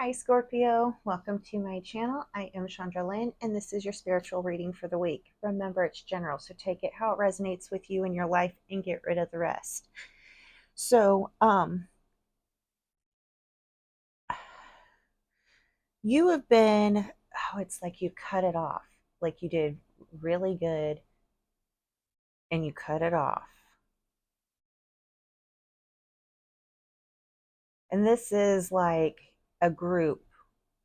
Hi Scorpio, welcome to my channel. I am Shandra Lynn and this is your spiritual reading for the week. Remember, it's general, so take it how it resonates with you in your life and get rid of the rest. So, you have been, it's like you cut it off. Like you did really good and you cut it off. And this is like a group,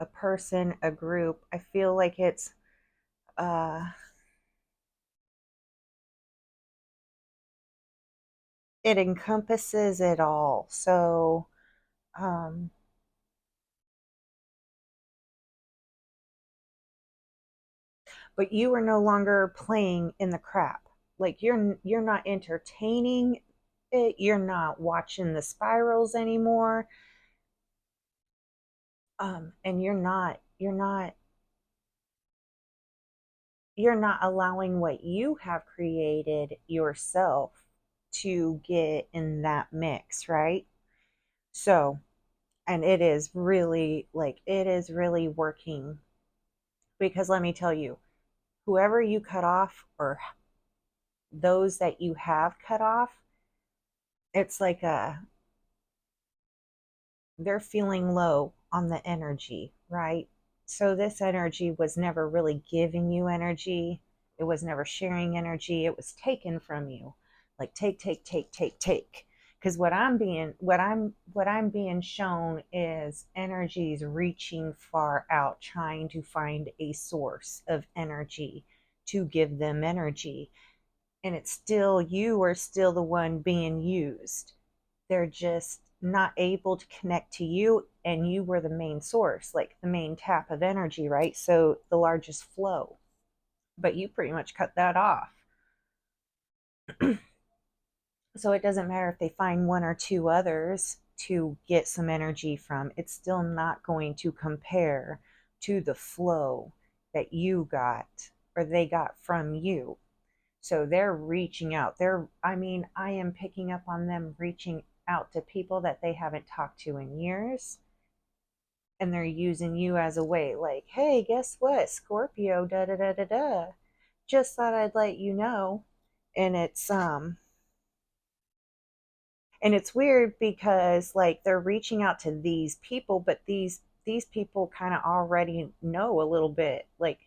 a person, a group. I feel like uh it encompasses it all. So, um but you are no longer playing in the crap. Like you're not entertaining it, you're not watching the spirals anymore. And you're not allowing what you have created yourself to get in that mix, right? So, and it is really working, because let me tell you, whoever you cut off, or those that you have cut off, it's like they're feeling low on the energy, right? So this energy was never really giving you energy. It was never sharing energy. It was taken from you. Like take, take, take, take, take. Because what I'm being shown is energies reaching far out, trying to find a source of energy to give them energy. And it's still, you are still the one being used. They're just not able to connect to you, and you were the main source, like the main tap of energy, right? So the largest flow, but you pretty much cut that off. So it doesn't matter if they find one or two others to get some energy from, it's still not going to compare to the flow that you got, or they got from you. So they're reaching out. I am picking up on them reaching out to people that they haven't talked to in years. And they're using you as a way, like, hey, guess what? Scorpio, da da da da da. Just thought I'd let you know. And it's weird because like they're reaching out to these people, but these people kind of already know a little bit, like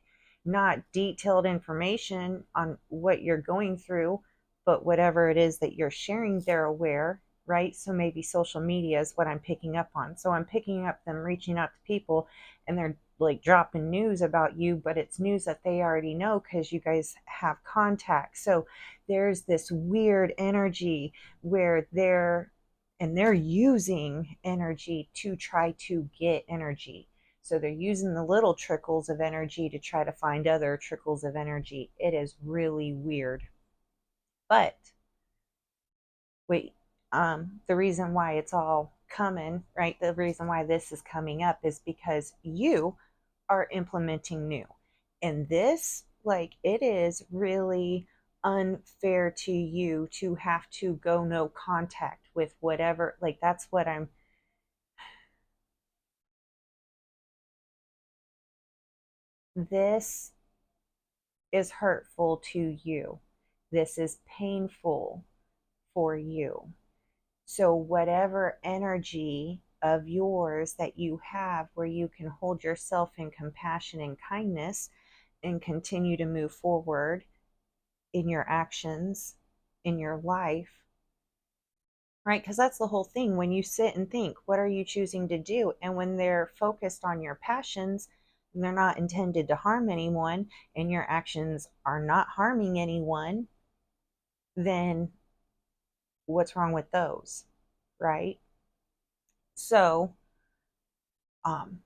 not detailed information on what you're going through, but whatever it is that you're sharing, they're aware, right? So maybe social media is what I'm picking up on. So I'm picking up them reaching out to people, and they're like dropping news about you, but it's news that they already know because you guys have contact. So there's this weird energy where they're using energy to try to get energy. So they're using the little trickles of energy to try to find other trickles of energy. It is really weird. But wait, the reason why it's all coming, right? The reason why this is coming up is because you are implementing new. And this, like, it is really unfair to you to have to go no contact with whatever. Like, that's what I'm. This is hurtful to you. This is painful for you. So, whatever energy of yours that you have where you can hold yourself in compassion and kindness and continue to move forward in your actions, in your life, right? Because that's the whole thing. When you sit and think, what are you choosing to do? And when they're focused on your passions, and they're not intended to harm anyone, and your actions are not harming anyone, then what's wrong with those, right? So, um,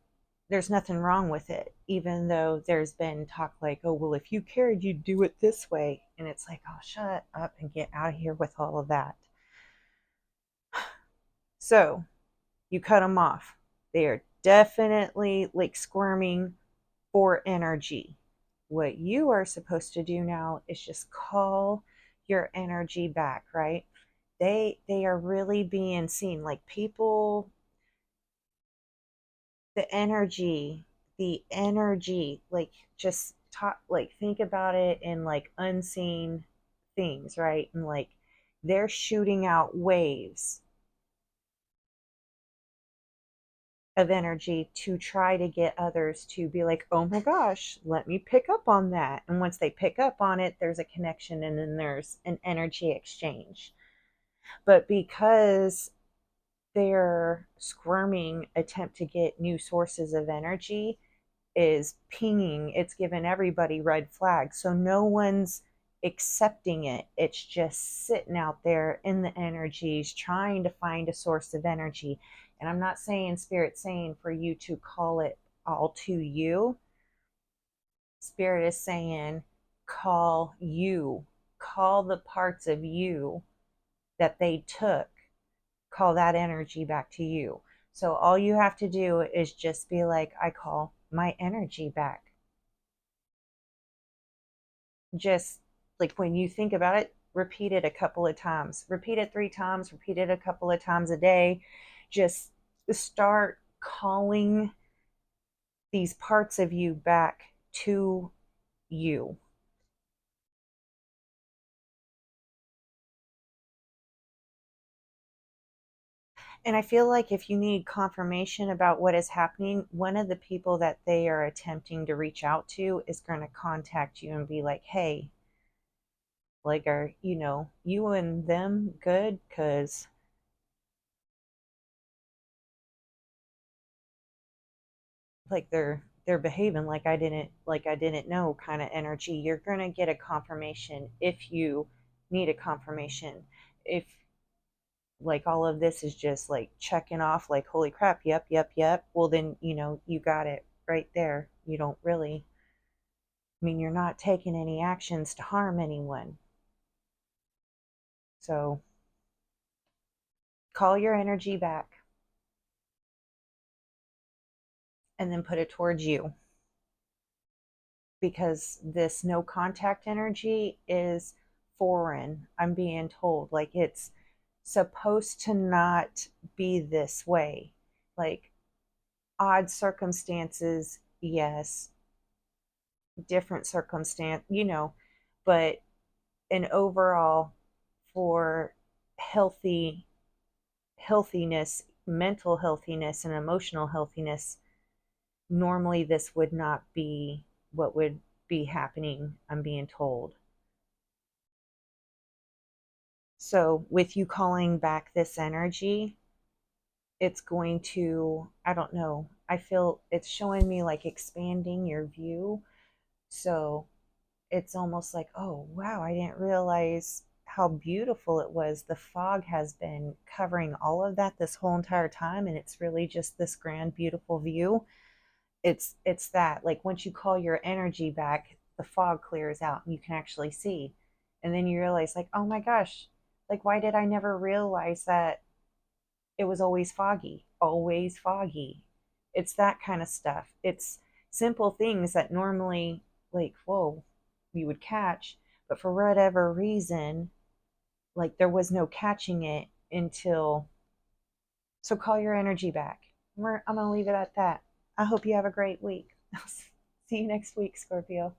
there's nothing wrong with it, even though there's been talk like, oh, well, if you cared, you'd do it this way. And it's like, oh, shut up and get out of here with all of that. So you cut them off. They are definitely like squirming for energy. What you are supposed to do now is just call your energy back, right? They are really being seen. Like, people the energy, like just talk, like think about it in like unseen things, right? And like they're shooting out waves of energy to try to get others to be like, oh my gosh, let me pick up on that. And once they pick up on it, there's a connection and then there's an energy exchange. But because their squirming attempt to get new sources of energy is pinging, it's given everybody red flags. So no one's accepting it. It's just sitting out there in the energies, trying to find a source of energy. And I'm not saying Spirit saying for you to call it all to you. Spirit is saying call you, call the parts of you that they took, call that energy back to you. So all you have to do is just be like, I call my energy back. Just like when you think about it, repeat it a couple of times. Repeat it 3 times, repeat it a couple of times a day. Just start calling these parts of you back to you. And I feel like if you need confirmation about what is happening, one of the people that they are attempting to reach out to is going to contact you and be like, hey, like, are, you and them good? Because like they're behaving like I didn't know kind of energy. You're going to get a confirmation if you need a confirmation. If like all of this is just like checking off like holy crap, yep, yep, yep, well then you got it right there. You don't really, I mean, you're not taking any actions to harm anyone. So call your energy back and then put it towards you, because this no contact energy is foreign. I'm being told like it's supposed to not be this way. Like odd circumstances, yes, different circumstance, but an overall for healthy healthiness, mental healthiness and emotional healthiness, normally this would not be what would be happening, I'm being told. So, with you calling back this energy, it's going to, I don't know, I feel it's showing me like expanding your view. So, it's almost like, oh, wow, I didn't realize how beautiful it was. The fog has been covering all of that this whole entire time, and it's really just this grand, beautiful view. It's that like once you call your energy back, the fog clears out and you can actually see. And then you realize like, oh my gosh, like why did I never realize that it was always foggy, always foggy. It's that kind of stuff. It's simple things that normally like, whoa, you would catch, but for whatever reason, like there was no catching it until. So call your energy back. I'm going to leave it at that. I hope you have a great week. I'll see you next week, Scorpio.